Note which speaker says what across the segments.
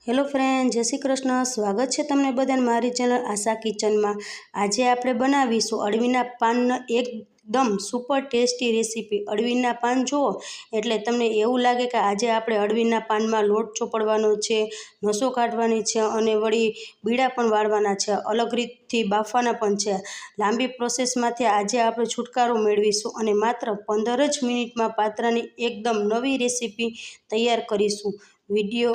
Speaker 1: Hello friend, जय श्री कृष्ण। स्वागत है तमने बधाने मारी चेनल आशा किचन में। आज आपणे बनावीशुं अळवीना पाननो एकदम सुपर टेस्टी रेसिपी। अळवीना पान जुओ एटले तमने एवुं लागे कि आज आपणे अळवीना पान में लोट चोपड़वानो छे, नसो काढवानी छे अने वળી बीड़ा पण वाळवाना छे, अलग रीतथी बाफवाना पण छे। लांबी प्रोसेसमांथी आज आपणे छुटकारो मेळवीशुं अने मात्र 15 ज मिनिटमां पात्रानी एकदम नवी रेसिपी तैयार करीशुं। विडियो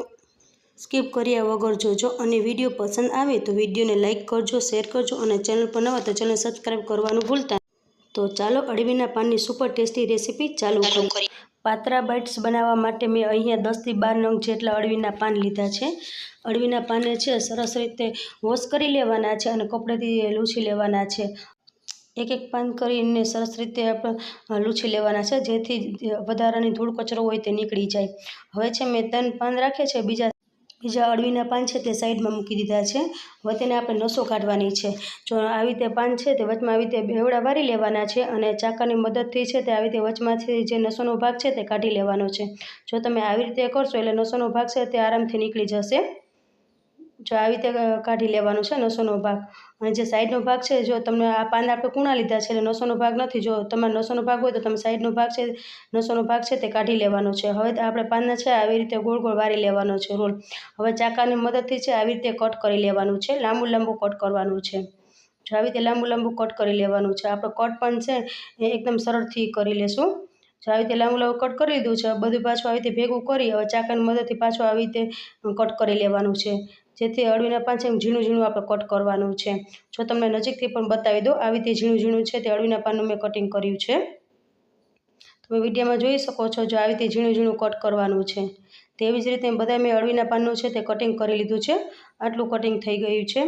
Speaker 1: स्कीप कर्या वगर जोजो अने विडियो पसंद आवे तो विडियो ने लाइक करजो, शेर करजो और चैनल पर नवा तो चैनल सब्सक्राइब करवानुं भूलता। तो चलो अळवीना पाननी सुपर टेस्टी रेसिपी चालू करीए। पात्रा बाइट्स बनाववा माटे मैं अहींया 10 થી 12 नंग जेटला अळवीना पान लीधा छे। अळवीना पानने छे सरस रीते वोश करी लेवाना छे अने कपड़ेथी लूछी लेवाना छे। एक एक पान करीने सरस रीते आपणे लूछी लेवाना छे जेथी वधारानी धूळ कचरो होय ते नीकળી जाय। हवे छे मैं 3 पान राख्या छे, बीजा अळवीना पान छे ते साइड में मूकी दीधा छे। हवे तेने आपणे नसो काढवानी छे। जो आवी रीते पान छे ते वचमां आवी रीते बेवड़ा वारी लेवाना छे अने चाकानी मददथी छे ते आवी रीते वचमांथी जे नसोनो भाग छे ते काढी लेवानो छे। जो तमे आवी रीते करशो एटले नसोनो भाग छे ते आरामथी नीकળી जशे। जो आ रीते काढी लेवानो छे नसोनो भाग अने जे साइडनो भाग छे जो तमने आ पान आपणे कूणा लीधा छे એટલે नसोनो भाग नथी। जो तमारे नसोनो भाग होय तो तमे साइडनो भाग छे नसोनो भाग छे ते काढी लेवानो छे। हवे आपणे पानने छे आवी रीते गोळ गोळ वारी लेवानो छे रोल। हवे चाकानी मददथी छे आवी रीते कट करी लेवानुं छे, लांबू लांबू कट करवानुं छे। जो आवी रीते लांबू लांबू कट करी लेवानुं छे। आपणे कट पण छे ए एकदम सरळथी करी लेशुं। जो आवी रीते लांबू लांबू कट करी लीधुं छे, बधुं पाछुं आवी रीते भेगुं करी हवे चाकानी मददथी पाछुं आवी रीते कट करी लेवानुं छे। जेथी अळवीना पान छे झीणुं झीणुं आपणे कट करवानुं छे। जो तमने नजीकथी पण बतावी दो आवी रीते झीणुं झीणुं छे ते अळवीना पाननुं मैं कटिंग कर्युं छे। તમે વિડીયોમાં જોઈ શકો છો જો આવી રીતે ઝીણું ઝીણું કટ કરવાનું છે। તેવી જ રીતે બધા મેં અળવીના પાનનું છે તે કટિંગ કરી લીધું છે। આટલું કટિંગ થઈ ગયું છે।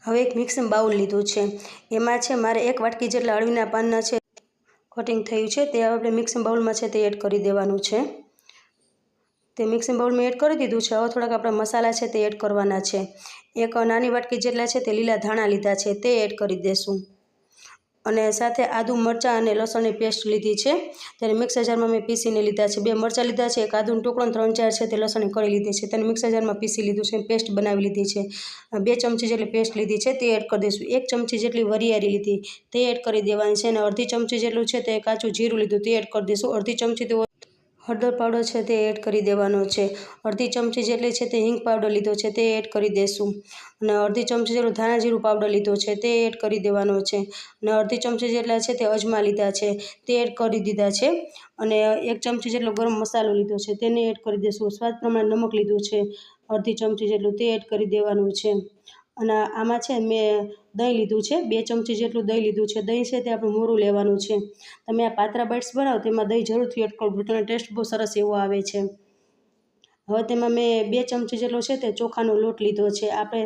Speaker 1: હવે એક મિક્સિંગ બાઉલ લીધું છે, એમાં છે મારે 1 વાટકી જેટલા અળવીના પાનના છે કટિંગ થયું છે તે આપણે મિક્સિંગ બાઉલમાં છે તે એડ કરી દેવાનું છે। તે મિક્સિંગ બાઉલમાં એડ કરી દીધું છે। હવે થોડાક આપણા મસાલા છે તે એડ કરવાના છે। એક નાની વાટકી જેટલા છે તે લીલા ધાણા લીધા છે તે એડ કરી દેશું અને સાથે આદુ મરચાં અને લસણની પેસ્ટ લીધી છે તેને મિક્સર જારમાં મેં પીસીને લીધા છે। 2 મરચાં લીધા છે, એક આદુનો ટુકડો, 3-4 છે તે લસણની કળી લીધી છે તેને મિક્સર જારમાં પીસી લીધું છે, પેસ્ટ બનાવી લીધી છે। 2 ચમચી જેટલી પેસ્ટ લીધી છે તે એડ કરી દઈશું। 1 ચમચી જેટલી વરિયાળી લીધી તે એડ કરી દેવાની છે અને અડધી ચમચી જેટલું છે તે કાચું જીરું લીધું તે એડ કરી દઈશું। અડધી ચમચીથી હળદર પાવડર છે તે એડ કરી દેવાનો છે। અડધી ચમચી જેટલી છે તે હિંગ પાવડર લીધો છે તે એડ કરી દેશું અને અડધી ચમચી જેટલું ધાણા જીરું પાવડર લીધો છે તે એડ કરી દેવાનો છે અને અડધી ચમચી જેટલા છે તે અજમા લીધા છે તે એડ કરી દીધા છે અને 1 ચમચી જેટલો ગરમ મસાલો લીધો છે તેને એડ કરી દેશું। સ્વાદ પ્રમાણે નમક લીધું છે અડધી ચમચી જેટલું તે એડ કરી દેવાનું છે અને આમાં છે મેં દહીં લીધું છે, 2 ચમચી જેટલું દહીં લીધું છે। દહીં છે તે આપણે મોરું લેવાનું છે। તમે આ પાત્રા બાઇટ્સ બનાવો તેમાં દહીં જરૂરથી એડ કરજો, તેનો ટેસ્ટ બહુ સરસ એવો આવે છે। હવે તેમાં મેં 2 ચમચી જેટલો છે તે ચોખાનો લોટ લીધો છે। આપણે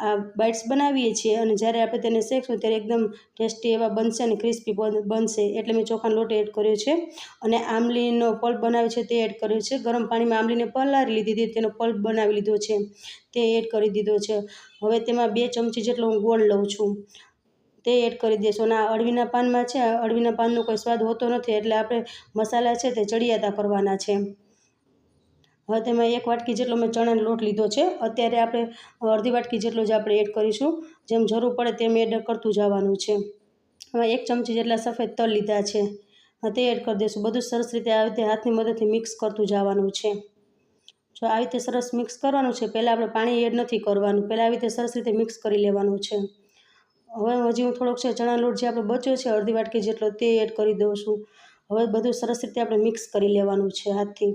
Speaker 1: આ બાઇટ્સ બનાવીએ છીએ અને જ્યારે આપણે તેને શેકશું ત્યારે એકદમ ટેસ્ટી એવા બનશે અને ક્રિસ્પી બનશે એટલે મેં ચોખાનો લોટ એડ કર્યો છે અને આમલીનો પલ્પ બનાવ્યો છે તે એડ કર્યો છે। ગરમ પાણીમાં આમલીને પલાળી લીધી હતી તેનો પલ્પ બનાવી લીધો છે તે એડ કરી દીધો છે। હવે તેમાં 2 ચમચી જેટલો હું ગોળ લઉં છું તે એડ કરી દઈશું અને આ અળવીના પાનમાં છે અળવીના પાનનો કોઈ સ્વાદ હોતો નથી એટલે આપણે મસાલા છે તે ચડિયાતા કરવાના છે। હવે તેમાં 1 વાટકી જેટલો મેં ચણાનો લોટ લીધો છે। અત્યારે આપણે અડધી વાટકી જેટલો જ આપણે એડ કરીશું, જેમ જરૂર પડે તેમ એડ કરતું જવાનું છે। હવે 1 ચમચી જેટલા સફેદ તલ લીધા છે તે એડ કરી દઈશું। બધું સરસ રીતે આવી રીતે હાથની મદદથી મિક્સ કરતું જવાનું છે। જો આવી રીતે સરસ મિક્સ કરવાનું છે, પહેલાં આપણે પાણી એડ નથી કરવાનું, પહેલાં આવી રીતે સરસ રીતે મિક્સ કરી લેવાનું છે। હવે હજી હું થોડોક છે ચણાનો લોટ જે આપણે બચ્યો છે અડધી વાટકી જેટલો તે એડ કરી દઉં છું। હવે બધું સરસ રીતે આપણે મિક્સ કરી લેવાનું છે હાથથી।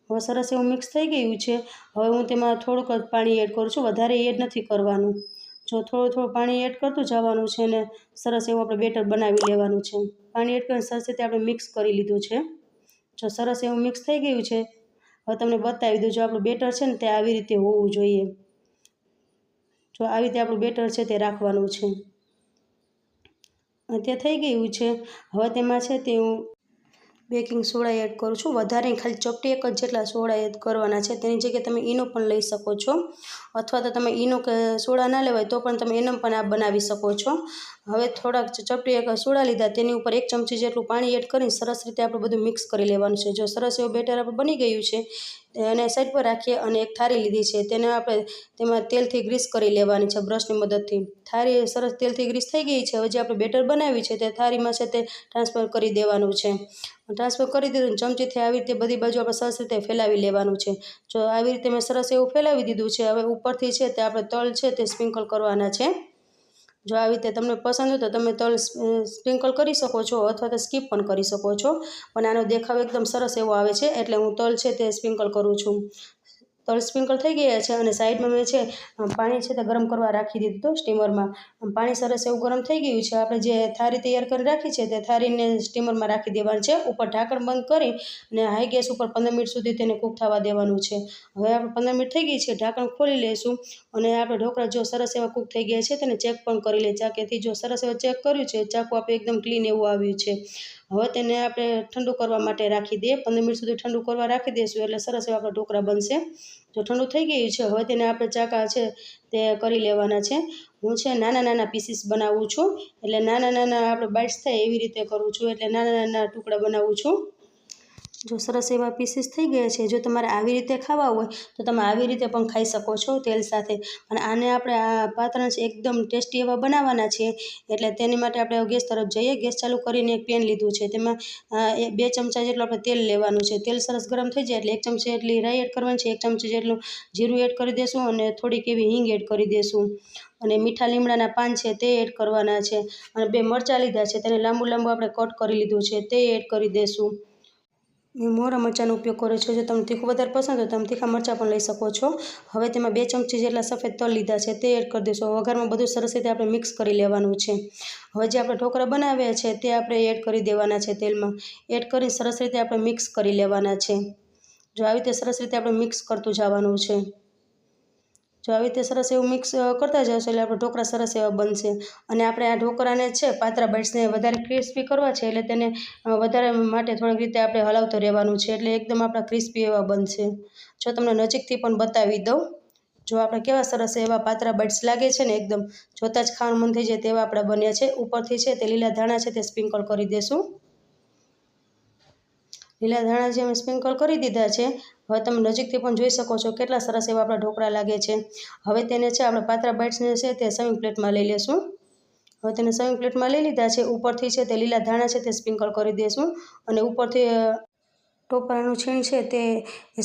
Speaker 1: હવે સરસ એવું મિક્સ થઈ ગયું છે। હવે હું તેમાં થોડુંક જ પાણી એડ કરું છું, વધારે એડ નથી કરવાનું। જો થોડું પાણી એડ કરતું જવાનું છે અને સરસ એવું આપણે બેટર બનાવી લેવાનું છે। પાણી એડ કરીને સરસ રીતે આપણે મિક્સ કરી લીધું છે। જો સરસ એવું મિક્સ થઈ ગયું છે, હવે તમને બતાવી દઉં, જો આપણું બેટર છે ને તે આવી રીતે હોવું જોઈએ। જો આવી રીતે આપણું બેટર છે તે રાખવાનું છે અને તે થઈ ગયું છે। હવે તેમાં છે તે હું બેકિંગ સોડા એડ કરું છું, વધારે ખાલી ચપટી 1 જ જેટલા સોડા એડ કરવાના છે। તેની જગ્યાએ તમે ઈનો પણ લઈ શકો છો અથવા તો તમે ઈનો કે સોડા ના લેવાય તો પણ તમે એનો પણ આ બનાવી શકો છો। હવે થોડાક ચપટી 1 સોડા લીધા તેની ઉપર 1 ચમચી જેટલું પાણી એડ કરીને સરસ રીતે આપણે બધું મિક્સ કરી લેવાનું છે। જો સરસ એવું બેટર આપણે બની ગયું છે એને સાઈડ પર રાખીએ અને એક થાળી લીધી છે તેને આપણે તેમાં તેલથી ગ્રીસ કરી લેવાની છે બ્રશની મદદથી. થાળી સરસ તેલથી ગ્રીસ થઈ ગઈ છે. હવે જે આપણે બેટર બનાવ્યું છે તે થાળીમાં છે તે ટ્રાન્સફર કરી દેવાનું છે. ટ્રાન્સફર કરી દીધું. ચમચીથી આવી રીતે બધી બાજુ આપણે સરસ રીતે ફેલાવી લેવાનું છે. જો આવી રીતે મેં સરસ એવું ફેલાવી દીધું છે. હવે ઉપરથી છે તે આપણે તલ છે તે સ્પ્રિંકલ કરવાના છે. જો આવી રીતે તમને પસંદ હોય તો તમે તલ સ્પ્રિંકલ કરી શકો છો અથવા તો સ્કીપ પણ કરી શકો છો, પણ આનો દેખાવ એકદમ સરસ એવો આવે છે એટલે હું તલ છે તે સ્પ્રિંકલ કરું છું. તલ સ્પ્રિંકલ થઈ ગયા છે અને સાઈડમાં મેં છે પાણી છે તે ગરમ કરવા રાખી દીધું હતું સ્ટીમરમાં. પાણી સરસ એવું ગરમ થઈ ગયું છે. આપણે જે થાળી તૈયાર કરી રાખી છે તે થાળીને સ્ટીમરમાં રાખી દેવાની છે. ઉપર ઢાંકણ બંધ કરી અને હાઈ ગેસ ઉપર 15 મિનિટ સુધી તેને કૂક થવા દેવાનું છે. હવે આપણે 15 મિનિટ થઈ ગઈ છે. ઢાંકણ ખોલી લઈશું અને આપણે ઢોકળા જો સરસ એવા કૂક થઈ ગયા છે તેને ચેક પણ કરી લઈએ ચાકેથી. જો સરસ એવા ચેક કર્યું છે, ચાકુ આપણે એકદમ ક્લીન એવું આવ્યું છે. હવે તેને આપણે ઠંડુ કરવા માટે રાખી દઈએ. 15 મિનિટ સુધી ઠંડુ કરવા રાખી દઈશું એટલે સરસ એવા આપણા ઢોકળા બનશે. જો ઠંડુ થઈ ગયું છે હવે તેને આપણે ચાકા છે તે કરી લેવાના છે. હું છે નાના નાના પીસીસ બનાવું છું એટલે નાના નાના આપણે બાઇટ્સ થાય એવી રીતે કરું છું એટલે નાના નાના ટુકડા બનાવું છું. જો સરસ એવા પીસીસ થઈ ગયા છે. જો તમારે આવી રીતે ખાવા હોય તો તમે આવી રીતે પણ ખાઈ શકો છો તેલ સાથે. અને આને આપણે આ પાત્રા છે એકદમ ટેસ્ટી એવા બનાવવાના છે એટલે તેની માટે આપણે ગેસ તરફ જઈએ. ગેસ ચાલુ કરીને એક પેન લીધું છે. તેમાં 2 ચમચા જેટલું આપણે તેલ લેવાનું છે. તેલ સરસ ગરમ થઈ જાય એટલે 1 ચમચી જેટલી રાઈ એડ કરવાની છે, 1 ચમચી જેટલું જીરું એડ કરી દઈશું અને થોડીક એવી હિંગ એડ કરી દઈશું. અને મીઠા લીમડાના પાન છે તે એડ કરવાના છે. અને 2 મરચાં લીધા છે તેને લાંબુ લાંબુ આપણે કટ કરી લીધું છે તે એડ કરી દઈશું. મેં મોરા મરચાંનો ઉપયોગ કર્યો છે. જો તમને તીખું વધારે પસંદ હોય તો તમે તીખા મરચાં પણ લઈ શકો છો. હવે તેમાં 2 ચમચી જેટલા સફેદ તલ લીધા છે તે એડ કરી દઈશું. વઘારમાં બધું સરસ રીતે આપણે મિક્સ કરી લેવાનું છે. હવે જે આપણે ઢોકળા બનાવ્યા છે તે આપણે એડ કરી દેવાના છે તેલમાં. એડ કરી સરસ રીતે આપણે મિક્સ કરી લેવાના છે. જો આવી રીતે સરસ રીતે આપણે મિક્સ કરતું જવાનું છે. જો આવી રીતે સરસ એવું મિક્સ કરતા જશો એટલે આપણે ઢોકળા સરસ એવા બનશે. અને આપણે આ ઢોકળાને છે પાતળા બાઇટ્સને વધારે ક્રિસ્પી કરવા છે એટલે તેને વધારે માટે થોડીક રીતે આપણે હલાવતું રહેવાનું છે એટલે એકદમ આપણા ક્રિસ્પી એવા બનશે. જો તમને નજીકથી પણ બતાવી દઉં. જો આપણે કેવા સરસ એવા પાતળા બાઇટ્સ લાગે છે ને એકદમ જોતાં જ ખાવાનું મન થઈ જાય તેવા આપણા બન્યા છે. ઉપરથી છે તે લીલા ધાણા છે તે સ્પ્રિંકલ કરી દઈશું. લીલા ધાણા જે અમે સ્પ્રિંકલ કરી દીધા છે. હવે તમે નજીકથી પણ જોઈ શકો છો કેટલા સરસ એવા આપણા ઢોકળા લાગે છે. હવે તેને છે આપણે પાતળા બાઇટ્સને છે તે સર્વિંગ પ્લેટમાં લઈ લેશું. હવે તેને સર્વિંગ પ્લેટમાં લઈ લીધા છે. ઉપરથી છે તે લીલા ધાણા છે તે સ્પ્રિંકલ કરી દઈશું અને ઉપરથી ટોપરાનું છીણ છે તે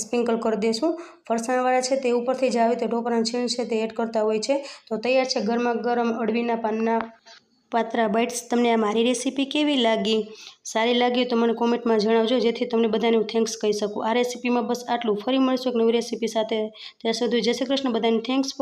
Speaker 1: સ્પ્રિંકલ કરી દઈશું. ફરસાણવાળા છે તે ઉપરથી જ આવે તો ટોપરાનું છીણ છે તે એડ કરતા હોય છે. તો તૈયાર છે ગરમા ગરમ અળવીના પાનના પાતળા બાઇટ્સ. તમને આ મારી રેસીપી કેવી લાગી? સારી લાગી તો મને કોમેન્ટમાં જણાવજો જેથી તમને બધાને હું થેન્ક્સ કહી શકું. આ રેસીપીમાં બસ આટલું. ફરી મળીશું એક નવી રેસીપી સાથે. ત્યાં સુધી જય શ્રી કૃષ્ણ. બધાને થેન્ક્સ ફોર